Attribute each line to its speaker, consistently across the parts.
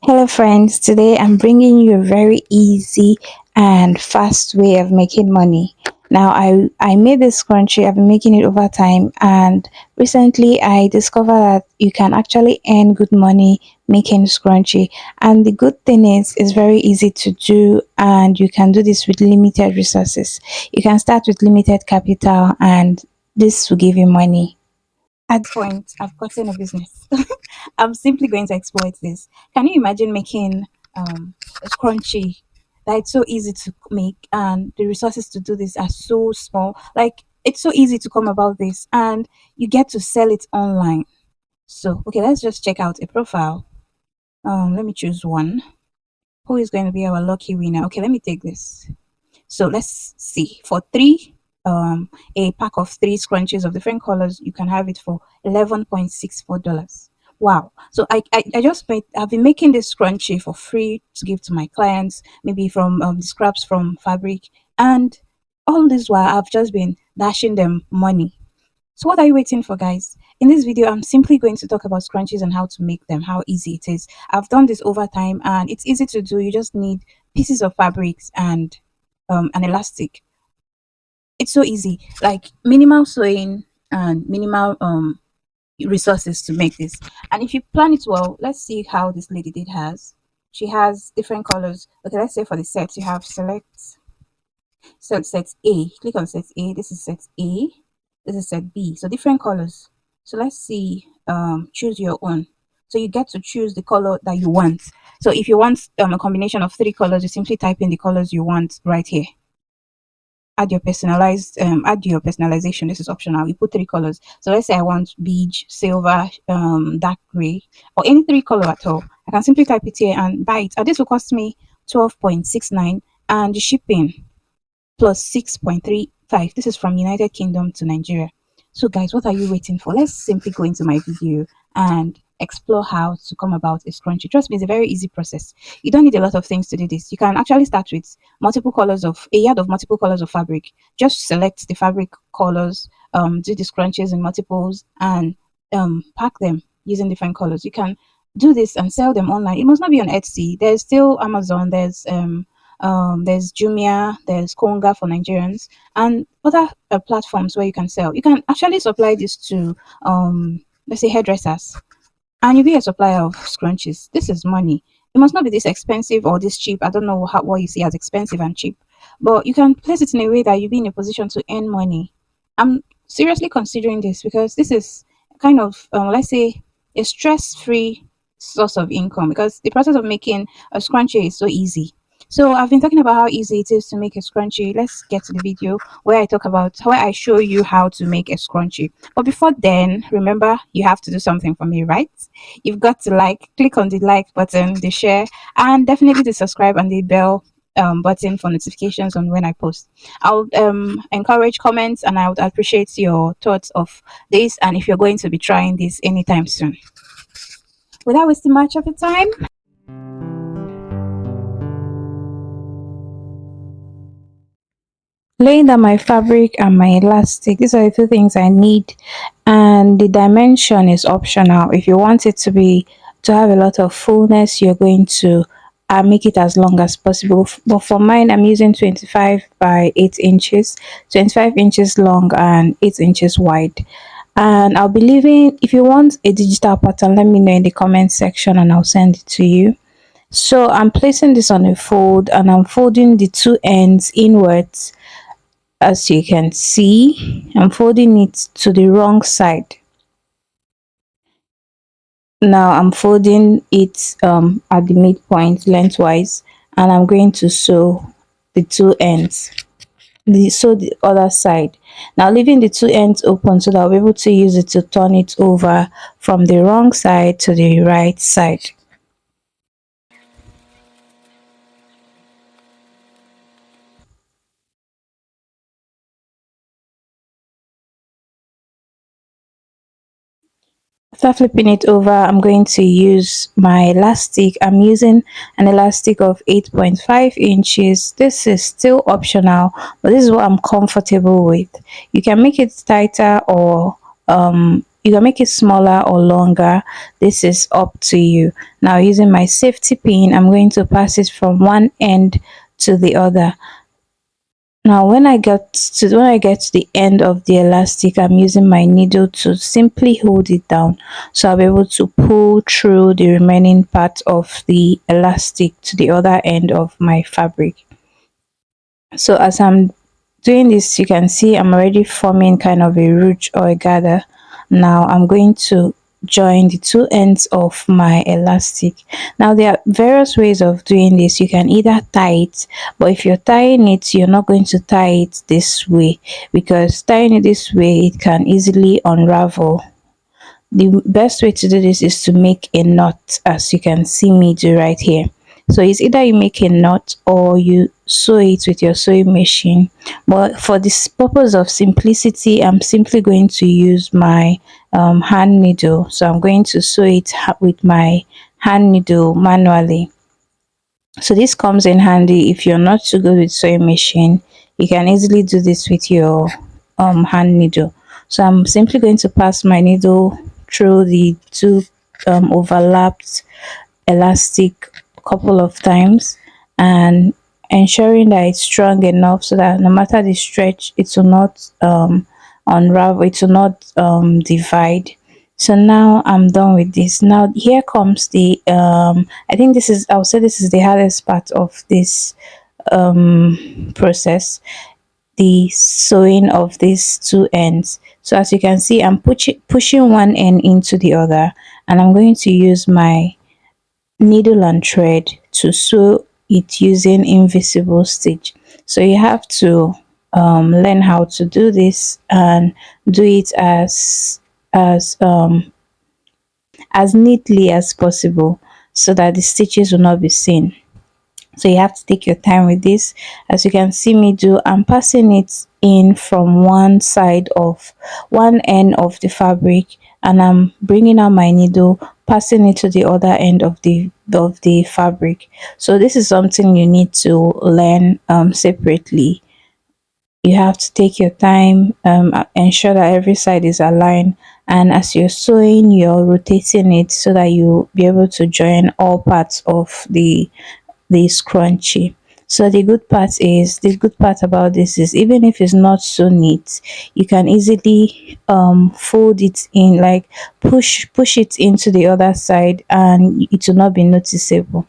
Speaker 1: Hello, friends. Today I'm bringing you a very easy and fast way of making money. Now, I made this scrunchie. I've been making it over time, and recently I discovered that you can actually earn good money making scrunchie. And the good thing is, it's very easy to do, and you can do this with limited resources. You can start with limited capital, and this will give you money. At this point, I've gotten a business. I'm simply going to exploit this. Can you imagine making a scrunchie that it's so easy to make and the resources to do this are so small? Like it's so easy to come about this and you get to sell it online. So okay, let's just check out a profile. Let me choose one. Who is going to be our lucky winner? Okay, let me take this. So let's see. For a pack of three scrunchies of different colors, you can have it for $11.64. Wow. So I just made, I've been making this scrunchie for free to give to my clients, maybe from the scraps from fabric. And all this while, I've just been dashing them money. So what are you waiting for, guys? In this video, I'm simply going to talk about scrunchies and how to make them, how easy it is. I've done this over time and it's easy to do. You just need pieces of fabrics and an elastic. It's so easy, like minimal sewing and minimal resources to make this. And if you plan it well, let's see how this lady did has. She has different colors. Okay, let's say for the sets, you have set A. Click on set A. This is set A. This is set B. So different colors. So let's see. Choose your own. So you get to choose the color that you want. So if you want a combination of three colors, you simply type in the colors you want right here. Add your personalization. This is optional. You put three colors. So let's say I want beige, silver, dark gray, or any three color at all. I can simply type it here and buy it. And this will cost me 12.69, and the shipping plus 6.35. This is from United Kingdom to Nigeria. So guys, what are you waiting for? Let's simply go into my video and explore how to come about a scrunchie. Trust me, it's a very easy process. You don't need a lot of things to do this. You can actually start with multiple colors of a yard of multiple colors of fabric. Just select the fabric colors, do the scrunchies in multiples, and pack them using different colors. You can do this and sell them online. It must not be on Etsy. There's still Amazon. There's Jumia, there's Konga for Nigerians, and other platforms where you can sell. You can actually supply this to, let's say, hairdressers, and you'll be a supplier of scrunchies. This is money. It must not be this expensive or this cheap. I don't know what you see as expensive and cheap, but you can place it in a way that you'll be in a position to earn money. I'm seriously considering this because this is kind of, let's say, a stress-free source of income because the process of making a scrunchie is so easy. So I've been talking about how easy it is to make a scrunchie. Let's get to the video where I talk about where I show you how to make a scrunchie. But before then, remember you have to do something for me, right? You've got to click on the like button, the share, and definitely the subscribe and the bell button for notifications on when I post. I'll encourage comments and I would appreciate your thoughts of this and if you're going to be trying this anytime soon. Without wasting much of your time, laying down my fabric and my elastic. These are the two things I need, and the dimension is optional. If you want it to have a lot of fullness, you're going to make it as long as possible. But for mine, I'm using 25 by 8 inches, 25 inches long and 8 inches wide. And I'll be leaving. If you want a digital pattern, let me know in the comment section and I'll send it to you. So I'm placing this on a fold and I'm folding the two ends inwards. As you can see, I'm folding it to the wrong side. Now I'm folding it at the midpoint lengthwise, and I'm going to sew the two ends. Sew the other side. Now leaving the two ends open so that I'll be able to use it to turn it over from the wrong side to the right side. After flipping it over, I'm going to use my elastic. I'm using an elastic of 8.5 inches. This is still optional, but this is what I'm comfortable with. You can make it tighter or you can make it smaller or longer. This is up to you. Now using my safety pin, I'm going to pass it from one end to the other. Now when I get to the end of the elastic, I'm using my needle to simply hold it down, so I'll be able to pull through the remaining part of the elastic to the other end of my fabric. So as I'm doing this, you can see I'm already forming kind of a ruche or a gather. Now I'm going to join the two ends of my elastic. Now there are various ways of doing this. You can either tie it, but if you're tying it, you're not going to tie it this way, because tying it this way, it can easily unravel. The best way to do this is to make a knot, as you can see me do right here. So it's either you make a knot or you sew it with your sewing machine, but for this purpose of simplicity, I'm simply going to use my hand needle. So I'm going to sew it with my hand needle manually. So this comes in handy if you're not too good with sewing machine. You can easily do this with your hand needle. So I'm simply going to pass my needle through the two overlapped elastic a couple of times, and ensuring that it's strong enough so that no matter the stretch, it will not unravel, it will not divide. So now I'm done with this. Now here comes the I think this is, I would say this is the hardest part of this process, the sewing of these two ends. So as you can see, I'm pushing one end into the other, and I'm going to use my needle and thread to sew it using invisible stitch. So you have to learn how to do this and do it as neatly as possible, so that the stitches will not be seen. So you have to take your time with this. As you can see me do, I'm passing it in from one end of the fabric, and I'm bringing out my needle, passing it to the other end of the fabric. So this is something you need to learn separately. You have to take your time, ensure that every side is aligned, and as you're sewing, you're rotating it so that you'll be able to join all parts of the scrunchie. So the good part about this is, even if it's not so neat, you can easily fold it in, like push it into the other side, and it will not be noticeable.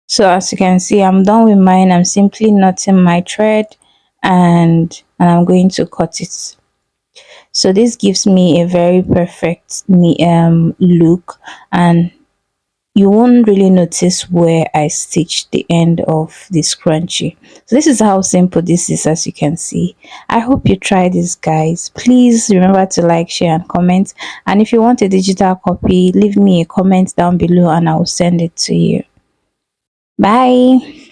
Speaker 1: So as you can see, I'm done with mine. I'm simply knotting my thread, and I'm going to cut it. So this gives me a very perfect look, and you won't really notice where I stitched the end of the scrunchie. So this is how simple this is, as you can see. I hope you try this, guys. Please remember to like, share and comment, and if you want a digital copy, leave me a comment down below and I will send it to you. Bye.